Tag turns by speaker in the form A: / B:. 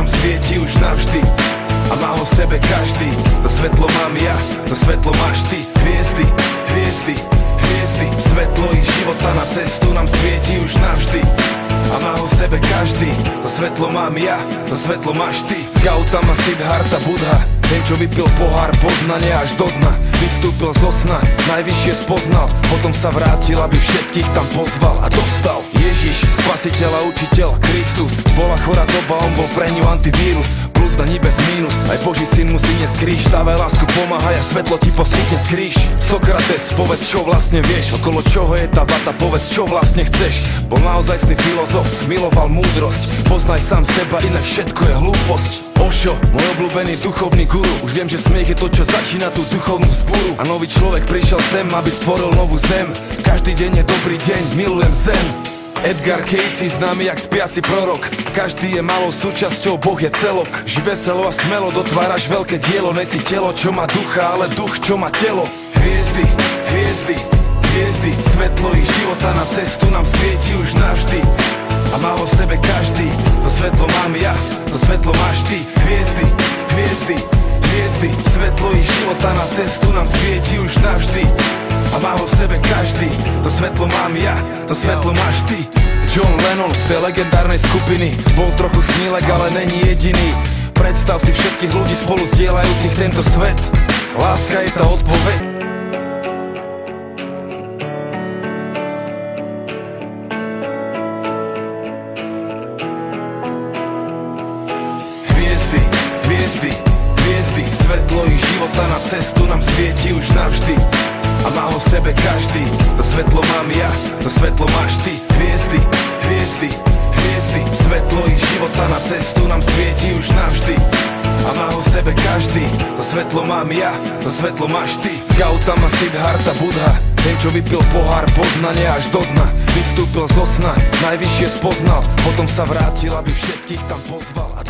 A: nám svieti už navždy a má ho v sebe každý. To svetlo mám ja, to svetlo máš ty. Hviezdy, hviezdy, hviezdy, svetlo ich života na cestu nám svieti už navždy a má ho v sebe každý. To svetlo mám ja, to svetlo máš ty. Gautama, Siddhartha, Buddha, ten čo vypil pohár poznania až do dna, vystúpil zo sna, najvyššie spoznal, potom sa vrátil, aby všetkých tam pozval a dostal. Ježiš, spasiteľ a učiteľ, Kristus, bola chorá doba, on bol pre ňu antivírus, plus daní bez mínus, aj Boží syn musí dnes kríž, dávaj lásku, pomáhaj a svetlo ti poskytne skríž. Sokrates, povedz čo vlastne vieš, okolo čoho je tá vata, povedz čo vlastne chceš. Bol naozajstný filozof, miloval múdrosť, poznaj sám seba, inak všetko je hlúposť. Ošo, môj obľúbený duchovný guru, už viem, že smiech je to, čo začína tú duchovnú vzburu. A nový človek prišiel sem, aby stvoril novú zem. Každý deň je dobrý deň, milujem zem. Edgar Cayce, známy jak spiaci prorok, každý je malou súčasťou, Boh je celok. Ži veselo a smelo, dotváraš veľké dielo, nesi telo, čo má ducha, ale duch, čo má telo. Hviezdy, hviezdy, hviezdy, svetlo ich života na cestu nám svieti už navždy a má ho v sebe každý. To svetlo mám ja, to svetlo máš ty. Hviezdy, hviezdy, hviezdy, svetlo ich života na cestu nám svieti už navždy a má ho v sebe každý. To svetlo mám ja, to svetlo máš ty. John Lennon z tej legendárnej skupiny bol trochu snílek, ale není jediný. Predstav si všetkých ľudí spolu zdieľajúcich tento svet. Láska je tá odpoveď. Hviezdy, hviezdy, hviezdy, svetlo ich života na cestu nám svieti už navždy a má ho v sebe každý. To svetlo mám ja, to svetlo máš ty. Hviezdy, hviezdy, hviezdy, svetlo ich života na cestu nám svieti už navždy a má ho v sebe každý. To svetlo mám ja, to svetlo máš ty. Gautama, Siddhartha, Buddha, ten čo vypil pohár poznania až do dna, vystúpil zo sna, najvyššie spoznal, potom sa vrátil, aby všetkých tam pozval a